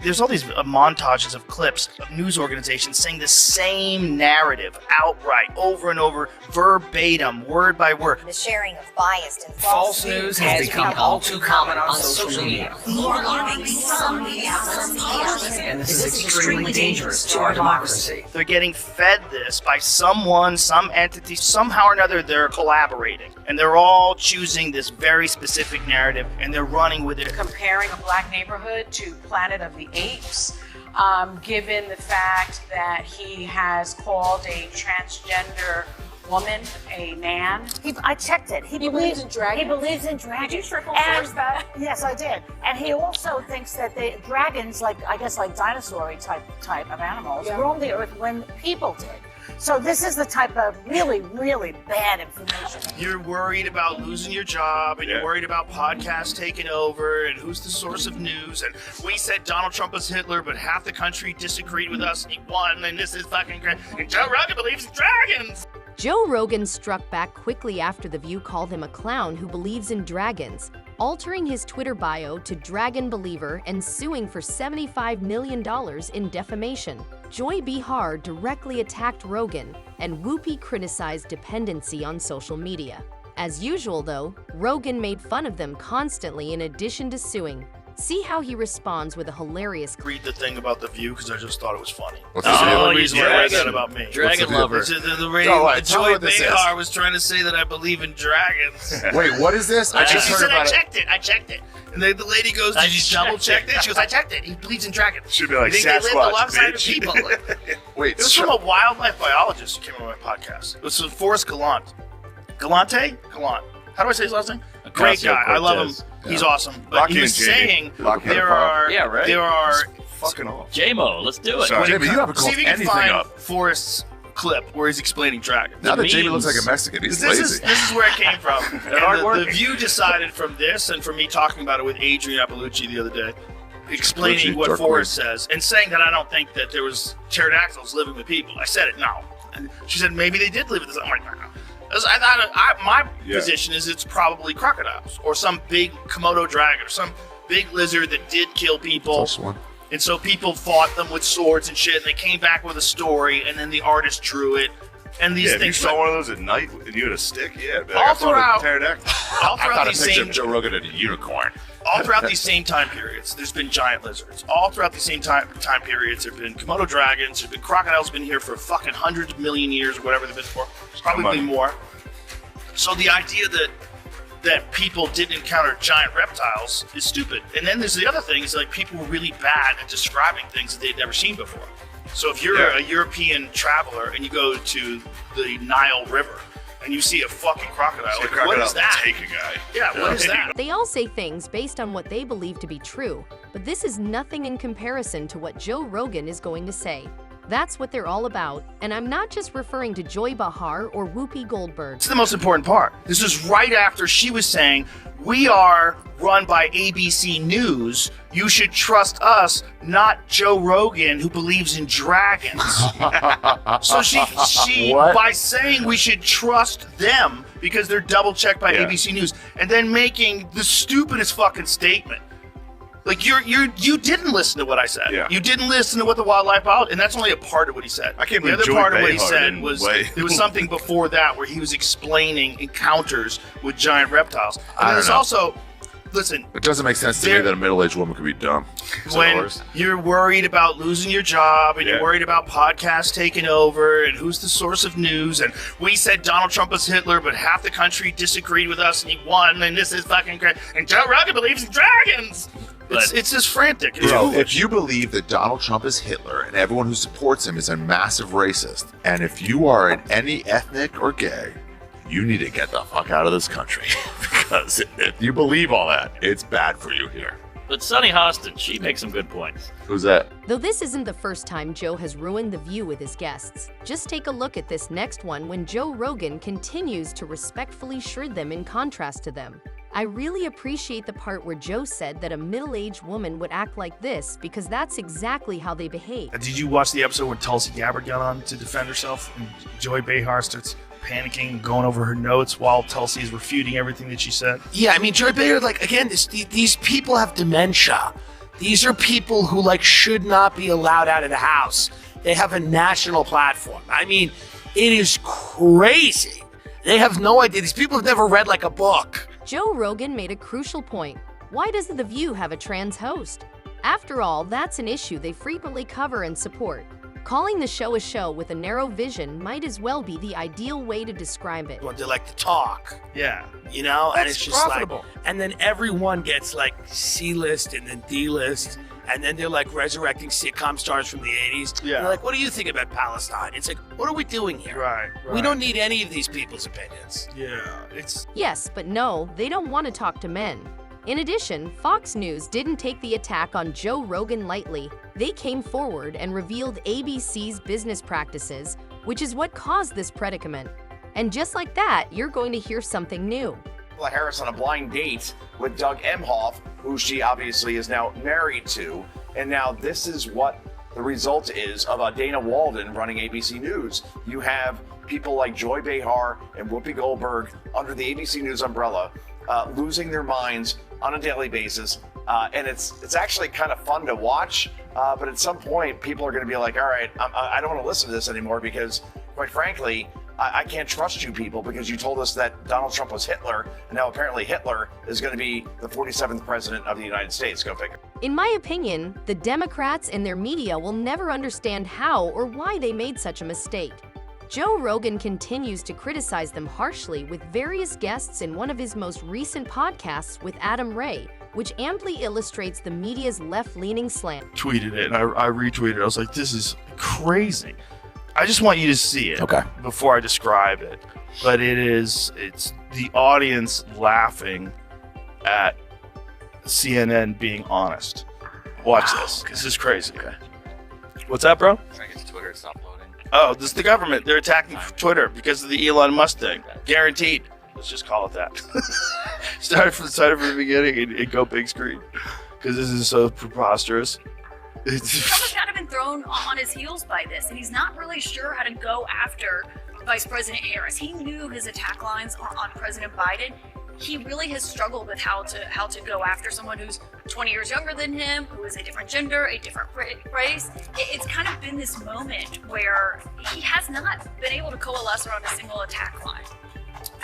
There's all these montages of clips of news organizations saying the same narrative outright, over and over, verbatim, word by word. The sharing of biased and false news has become all too common on social media. More alarming, some media And this is extremely dangerous to our democracy. They're getting fed this by someone, some entity, somehow or another they're collaborating. And they're all choosing this very specific narrative and they're running with it. Comparing a black neighborhood to Planet of the Apes, given the fact that he has called a transgender woman a man. I checked it. He believes in dragons. He believes in dragons. Did you triple source that? Yes, I did. And he also thinks that the dragons, like dinosaur type of animals, roamed the earth when people did. So this is the type of really, really bad information. You're worried about losing your job, and you're worried about podcasts taking over, and who's the source of news, and we said Donald Trump was Hitler, but half the country disagreed with us, and he won, and this is fucking great, and Joe Rogan believes in dragons! Joe Rogan struck back quickly after The View called him a clown who believes in dragons, altering his Twitter bio to Dragon Believer and suing for $75 million in defamation. Joy Behar directly attacked Rogan, and Whoopi criticized dependency on social media. As usual, though, Rogan made fun of them constantly in addition to suing. See how he responds with a hilarious... Read the thing about The View because I just thought it was funny. What's That's the the only reason why I read that about me. Dragon lover. The radio, Joy Behar was trying to say that I believe in dragons. Wait, what is this? I just heard about it. I checked it. And then the lady goes, did you double check it? She goes, I checked it. He believes in dragons. Should be like Sasquatch, they live alongside bitch. people. Wait, It was from a wildlife biologist who came on my podcast. It was from Forrest Gallant. Gallant? How do I say his last name? Great guy. I love him. He's awesome. But Rocky he was and Jamie. saying Rocky there and are fucking off. J-Mo, let's do it. Sorry. Jamie, you haven't see called if you can anything find up. Forrest's clip where he's explaining dragons. Now that Jamie memes. looks like a Mexican, he's This lazy. is where it came from. hard And the View decided from this and from me talking about it with Adrian Appalucci the other day, explaining what Forrest says and saying that I don't think that there was pterodactyls living with people. I said it, no. And she said maybe they did live with us. I'm like, no. I thought my position is it's probably crocodiles or some big Komodo dragon or some big lizard that did kill people. Close one. And so people fought them with swords and shit, and they came back with a story, and then the artist drew it. And these If you things saw one of those at night and you had a stick, all I saw throughout- a pterodactyl. all I throughout thought a these picture same of Joe Rogan and a unicorn. all throughout these same time periods, there's been giant lizards. All throughout these same time periods, there've been Komodo dragons. There's been crocodiles. Been here for fucking hundreds of million years or whatever they've been for. Probably more. So the idea that people didn't encounter giant reptiles is stupid. And then there's the other thing is like people were really bad at describing things that they'd never seen before. So if you're a European traveler and you go to the Nile River and you see a fucking crocodile, like, what is that? Take a guy. Yeah, what is that? They all say things based on what they believe to be true, but this is nothing in comparison to what Joe Rogan is going to say. That's what they're all about, and I'm not just referring to Joy Behar or Whoopi Goldberg. It's the most important part. This is right after she was saying, we are run by ABC News. You should trust us, not Joe Rogan, who believes in dragons. So she What? by saying we should trust them because they're double checked by ABC News, and then making the stupidest fucking statement. Like you didn't listen to what I said. Yeah. You didn't listen to what the wildlife biologist, and that's only a part of what he said. I can't the believe other Joy part of what he Behar said didn't was weigh. there was something before that where he was explaining encounters with giant reptiles. And I then don't there's know. also, listen, It doesn't make sense to me There- that a middle-aged woman could be dumb. when you're worried about losing your job and you're worried about podcasts taking over and who's the source of news and we said Donald Trump was Hitler, but half the country disagreed with us and he won and this is fucking great and Joe Rogan believes in dragons. It's just frantic. It's Bro, foolish. if you believe that Donald Trump is Hitler and everyone who supports him is a massive racist, and if you are in any ethnic or gay, you need to get the fuck out of this country. Because if you believe all that, it's bad for you here. But Sunny Hostin, she makes some good points. Who's that? Though this isn't the first time Joe has ruined The View with his guests. Just take a look at this next one when Joe Rogan continues to respectfully shred them in contrast to them. I really appreciate the part where Joe said that a middle-aged woman would act like this because that's exactly how they behave. Did you watch the episode when Tulsi Gabbard got on to defend herself and Joy Behar starts panicking and going over her notes while Tulsi is refuting everything that she said? Yeah, I mean, Joy Behar, like, again, these people have dementia. These are people who like should not be allowed out of the house. They have a national platform. I mean, it is crazy. They have no idea. These people have never read like a book. Joe Rogan made a crucial point. Why doesn't The View have a trans host? After all, that's an issue they frequently cover and support. Calling the show a show with a narrow vision might as well be the ideal way to describe it. They like to talk. Yeah. You know, and That's it's just profitable. like, and then everyone gets like C-list and then D-list, and then they're like resurrecting sitcom stars from the 80s. Yeah. They're like, what do you think about Palestine? It's like, what are we doing here? Right. We don't need any of these people's opinions. Yeah. It's Yes, but no, they don't want to talk to men. In addition, Fox News didn't take the attack on Joe Rogan lightly. They came forward and revealed ABC's business practices, which is what caused this predicament. And just like that, you're going to hear something new. Kamala Harris on a blind date with Doug Emhoff, who she obviously is now married to. And now this is what the result is of Dana Walden running ABC News. You have people like Joy Behar and Whoopi Goldberg under the ABC News umbrella losing their minds on a daily basis. And it's actually kind of fun to watch. But at some point, people are going to be like, all right, I don't want to listen to this anymore because, quite frankly, I can't trust you people because you told us that Donald Trump was Hitler, and now apparently Hitler is going to be the 47th president of the United States. Go figure. In my opinion, the Democrats and their media will never understand how or why they made such a mistake. Joe Rogan continues to criticize them harshly with various guests in one of his most recent podcasts with Adam Ray, which amply illustrates the media's left-leaning slant. tweeted it and I retweeted it. I was like, this is crazy. I just want you to see it before I describe it. But it's the audience laughing at CNN being honest. Watch this. This is crazy. What's that, bro? Trying to get to Twitter, it's not loading. Oh, this is the government. They're attacking Twitter because of the Elon Musk thing. Guaranteed. Let's just call it that. Start from the beginning and go big screen. Because this is so preposterous. Trump has kind of been thrown on his heels by this, and he's not really sure how to go after Vice President Harris. He knew his attack lines on President Biden. He really has struggled with how to go after someone who's 20 years younger than him, who is a different gender, a different race. It's kind of been this moment where he has not been able to coalesce around a single attack line.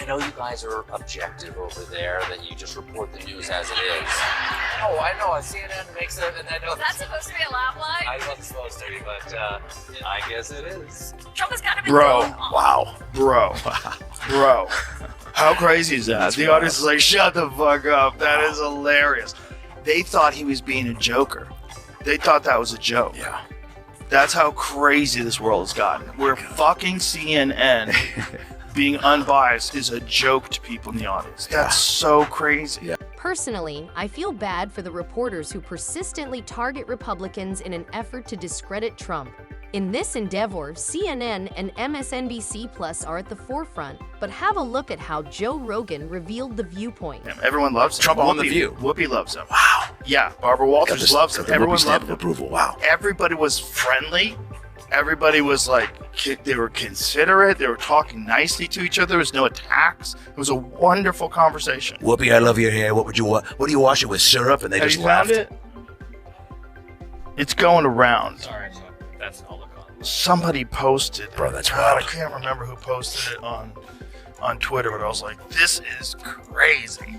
I know you guys are objective over there, that you just report the news as it is. Oh, I know. CNN makes it, and I know. Is that supposed to be a laugh line? I wasn't supposed to be, but I guess it is. Trump has kind of been Bro, thrown on. wow. Bro. How crazy is that? The audience is like, shut the fuck up. That is hilarious. They thought he was being a joker. They thought that was a joke. Yeah. That's how crazy this world has gotten. Where fucking CNN being unbiased is a joke to people in the audience. That's so crazy. Yeah. Personally, I feel bad for the reporters who persistently target Republicans in an effort to discredit Trump. In this endeavor, CNN and MSNBC Plus are at the forefront, but have a look at how Joe Rogan revealed the viewpoint. Everyone loves him. Trump on The View. Whoopi loves him. Wow. Yeah, Barbara Walters loves him. Everyone stamp loved of him. approval. Wow. Everybody was friendly. Everybody was like, they were considerate. They were talking nicely to each other. There was no attacks. It was a wonderful conversation. Whoopi, I love your hair. What do you wash it with, syrup? And they Have just you found laughed. it? It's going around. Sorry, that's all look on. Somebody posted. Bro, that's God, I wild. can't remember who posted it on Twitter, but I was like, this is crazy.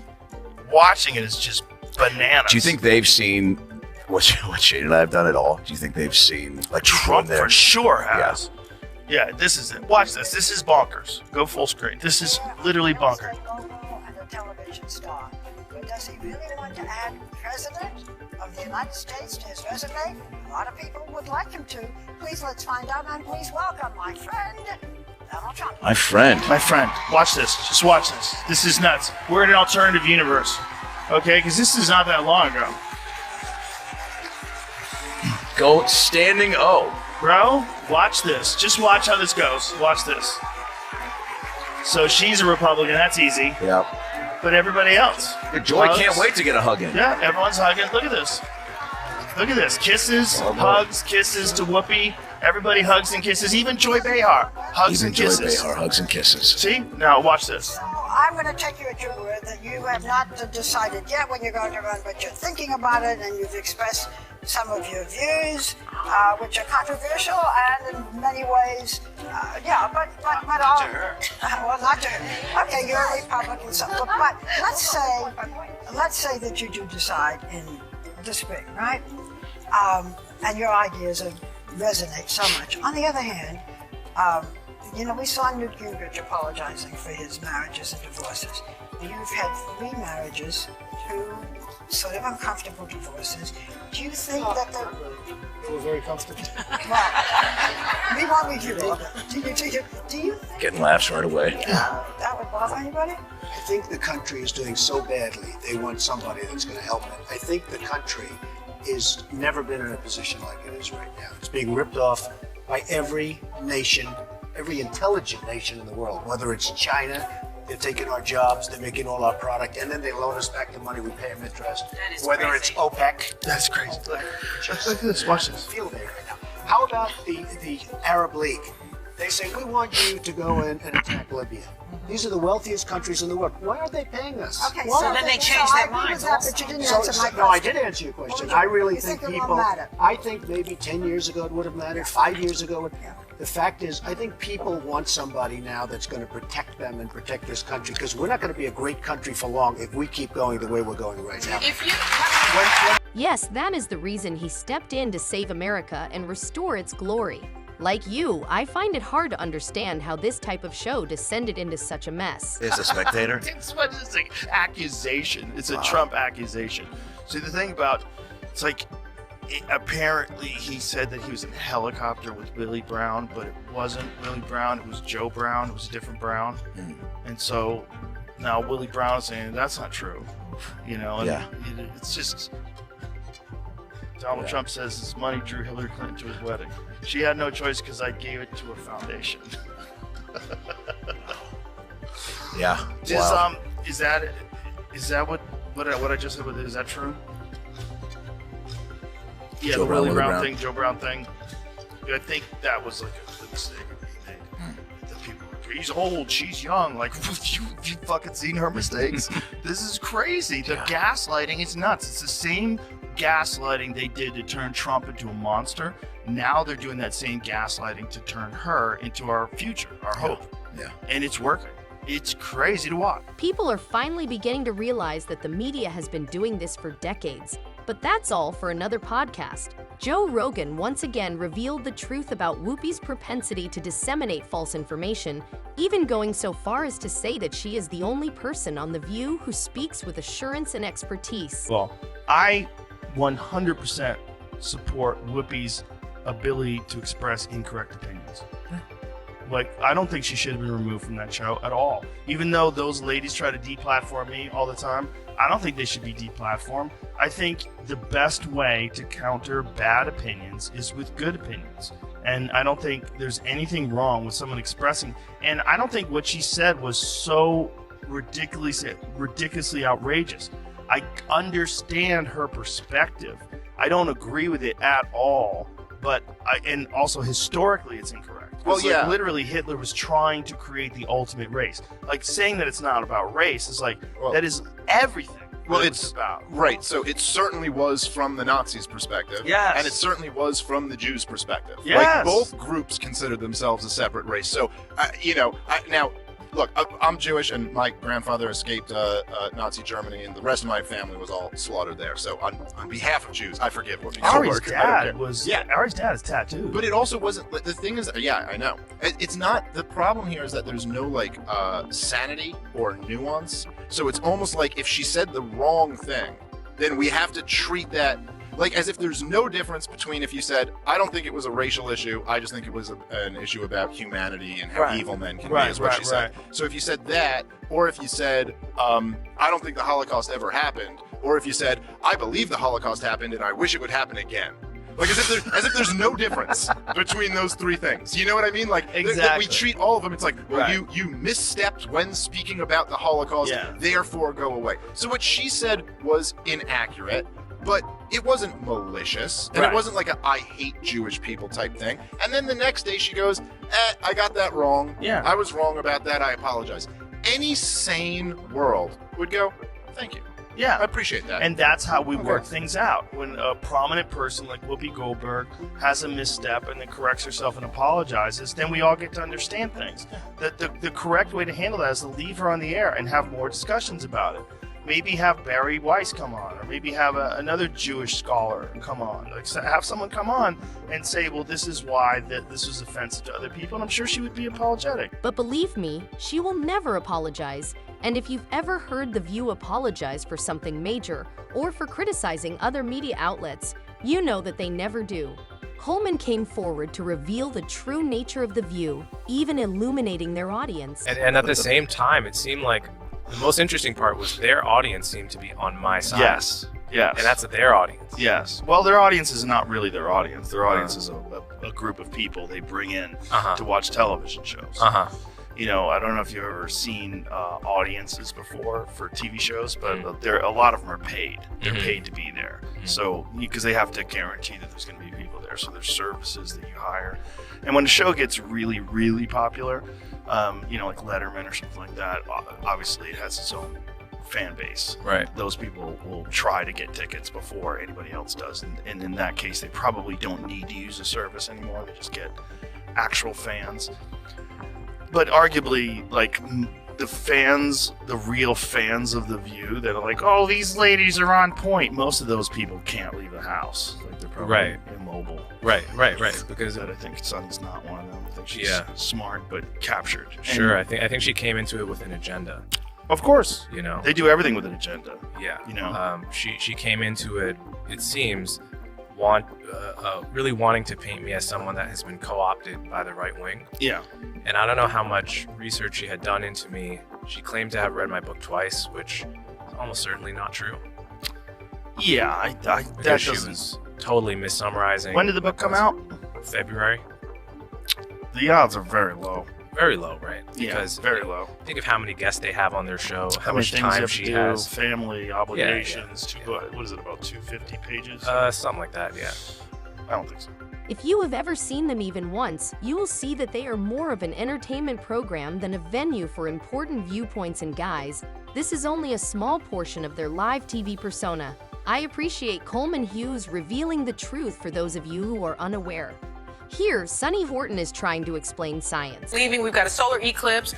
Watching it is just bananas. Do you think they've seen what Shane and I have done at all? Do you think they've seen like Trump there? for sure has? Yeah, this is it. Watch this. This is bonkers. Go full screen. This is literally bonkers. And a television star. But does he really want to add president of the United States to his resume? A lot of people would like him to. Please let's find out, and please welcome my friend, Donald Trump. My friend. My friend, watch this. Just watch this. This is nuts. We're in an alternative universe. Okay? Because this is not that long ago. Go standing O. Bro, watch this. Just watch how this goes. Watch this. So she's a Republican. That's easy. Yeah. But everybody else. Joy hugs. can't wait to get a hug in. Yeah, everyone's hugging. Look at this. Look at this. Kisses, hugs, kisses to Whoopi. Everybody hugs and kisses. Even Joy Behar hugs Even and Joy kisses. Behar hugs and kisses. See? Now watch this. So I I'm going to take you at your word that you have not decided yet when you're going to run, but you're thinking about it and you've expressed some of your views, which are controversial and in many ways, but Not to her. well, not to her. Okay, you're a Republican, so, but let's say that you do decide in the spring, right? And your ideas resonate so much. On the other hand, we saw Newt Gingrich apologizing for his marriages and divorces. You've had 3 marriages, 2 sort of uncomfortable divorces. Do you think that They were very comfortable. Well, we won't review all that. Do you think Getting laughs right away. that would bother anybody? I think the country is doing so badly, they want somebody that's going to help it. I think the country has never been in a position like it is right now. It's being ripped off by every nation, every intelligent nation in the world, whether it's China. They're taking our jobs, they're making all our product, and then they loan us back the money we pay them interest. That is Whether crazy. it's OPEC. That's crazy. Look at this. Watch this. Feel there right now. How about the Arab League? They say, we want you to go in and attack Libya. These are the wealthiest countries in the world. Why aren't they paying us? Okay, Why? So then they change I their agree with minds that, also. but you didn't So, answer my question. no, I did answer your question. Well, I really you think think it people, won't matter? I think maybe 10 years ago it would have mattered, 5 years ago. The fact is, I think people want somebody now that's going to protect them and protect this country, because we're not going to be a great country for long if we keep going the way we're going right now. Yes, that is the reason he stepped in to save America and restore its glory. Like you, I find it hard to understand how this type of show descended into such a mess. Is a spectator. It's an accusation. It's a Trump accusation. See, the thing about it's like apparently he said that he was in a helicopter with Willie Brown, but it wasn't Willie Brown. It was Joe Brown. It was a different Brown. And so now Willie Brown is saying that's not true. And it's just Donald Trump says his money drew Hillary Clinton to his wedding. She had no choice because I gave it to a foundation. Yeah. Is that what I just said? Is that true? Yeah, Joe the Brown, Willie Brown Brown. thing, Joe Brown thing. I think that was like a mistake he made. The people were, he's old, she's young. Like, you fucking seen her mistakes? This is crazy. The gaslighting is nuts. It's the same gaslighting they did to turn Trump into a monster. Now they're doing that same gaslighting to turn her into our future, our hope. Yeah. And it's working. It's crazy to watch. People are finally beginning to realize that the media has been doing this for decades. But that's all for another podcast. Joe Rogan once again revealed the truth about Whoopi's propensity to disseminate false information, even going so far as to say that she is the only person on The View who speaks with assurance and expertise. Well, I 100% support Whoopi's ability to express incorrect opinions. Like, I don't think she should have been removed from that show at all. Even though those ladies try to deplatform me all the time, I don't think they should be deplatformed. I think the best way to counter bad opinions is with good opinions. And I don't think there's anything wrong with someone expressing. And I don't think what she said was so ridiculously outrageous. I understand her perspective. I don't agree with it at all. But and also historically, it's incorrect. Well, Like, literally, Hitler was trying to create the ultimate race. Like, saying that it's not about race is like, that is everything. Well, that it's about. Right. So it certainly was from the Nazis' perspective. Yes. And it certainly was from the Jews' perspective. Yes. Like, both groups considered themselves a separate race. So, now, look, I'm Jewish, and my grandfather escaped Nazi Germany, and the rest of my family was all slaughtered there. So, on behalf of Jews, I forgive Whoopi Ari's Goldberg. I don't care. dad was. Yeah, Ari's dad is tattooed. But it also wasn't. The thing is, yeah, I know. It's not. The problem here is that there's no sanity or nuance. So it's almost like if she said the wrong thing, then we have to treat that like as if there's no difference between if you said, I don't think it was a racial issue, I just think it was an issue about humanity and how evil men can be, is what she said. So if you said that, or if you said, I don't think the Holocaust ever happened, or if you said, I believe the Holocaust happened and I wish it would happen again. Like as if there's no difference between those three things. You know what I mean? Like Exactly. we treat all of them. It's like, well, Right. you misstepped when speaking about the Holocaust, therefore go away. So what she said was inaccurate, but it wasn't malicious, and Right. it wasn't like a I hate Jewish people type thing. And then the next day she goes, I got that wrong. Yeah. I was wrong about that. I apologize. any sane world would go, thank you. Yeah. I appreciate that. And that's how we work things out. When a prominent person like Whoopi Goldberg has a misstep and then corrects herself and apologizes, then we all get to understand things. The correct way to handle that is to leave her on the air and have more discussions about it. Maybe have Barry Weiss come on, or maybe have another Jewish scholar come on. Like, have someone come on and say, well, this is why this was offensive to other people, and I'm sure she would be apologetic. But believe me, she will never apologize. And if you've ever heard The View apologize for something major or for criticizing other media outlets, you know that they never do. Coleman came forward to reveal the true nature of The View, even illuminating their audience. And at the same time, it seemed like the most interesting part was their audience seemed to be on my side. Yes. And that's their audience. Yes. Well, their audience is not really their audience. Their audience is a group of people they bring in to watch television shows. You know, I don't know if you've ever seen audiences before for TV shows, but a lot of them are paid. They're paid to be there. So, because they have to guarantee that there's going to be people there. So there's services that you hire. And when the show gets really, really popular, you know, like Letterman or something like that, obviously it has its own fan base. Right. Those people will try to get tickets before anybody else does. And in that case, they probably don't need to use a service anymore. They just get actual fans. But arguably, like, the real fans of The View that are like, oh, these ladies are on point. Most of those people can't leave the house. Like, they're probably immobile. Right. Because I think Sonny's not one of them. I think she's smart but captured. Sure. I think she came into it with an agenda. Of course. You know, they do everything with an agenda. Yeah. You know, she came into it. It seems really wanting to paint me as someone that has been co-opted by the right wing. Yeah. And I don't know how much research she had done into me. She claimed to have read my book twice, which is almost certainly not true. Yeah, that she was totally missummarizing. When did the book come out? February. The odds are very low. Very low, right? Because very low. Think of how many guests they have on their show, how many much things time you she have to has. do, family obligations. What is it, about 250 pages? Something like that, yeah. I don't think so. If you have ever seen them even once, you will see that they are more of an entertainment program than a venue for important viewpoints and guys. This is only a small portion of their live TV persona. I appreciate Coleman Hughes revealing the truth for those of you who are unaware. Here, Sonny Horton is trying to explain science. Leaving, we've got a solar eclipse.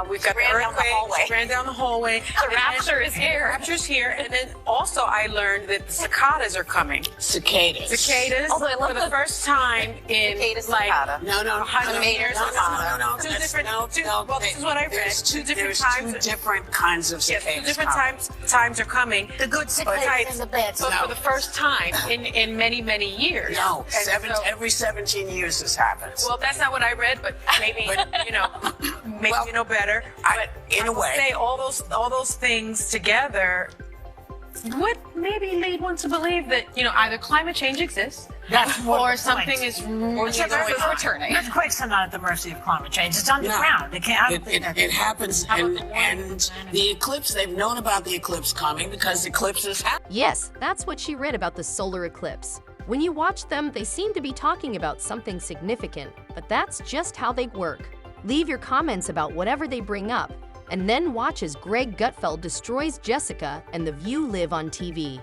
We've got the earthquake. Ran down the hallway. The rapture is here. The rapture's here. And then also I learned that the cicadas are coming. Cicadas. Although I love for the first time in like No. 100 years. No. Two different. Well, this is what I read. There's Two different times. Two different kinds of cicadas. Yes, 2 different times are coming. The good cicadas and the bad But for the first time in many, many years. No, And every 17 years this happens. Well, that's not what I read, but maybe maybe you know better. But in a way, say all those things together would maybe lead one to believe that either climate change exists, or something is returning. Earthquakes are not at the mercy of climate change. It's underground. It happens, and the eclipse. They've known about the eclipse coming because eclipses happen. Yes, that's what she read about the solar eclipse. When you watch them, they seem to be talking about something significant, but that's just how they work. Leave your comments about whatever they bring up, and then watch as Greg Gutfeld destroys Jessica and The View live on TV.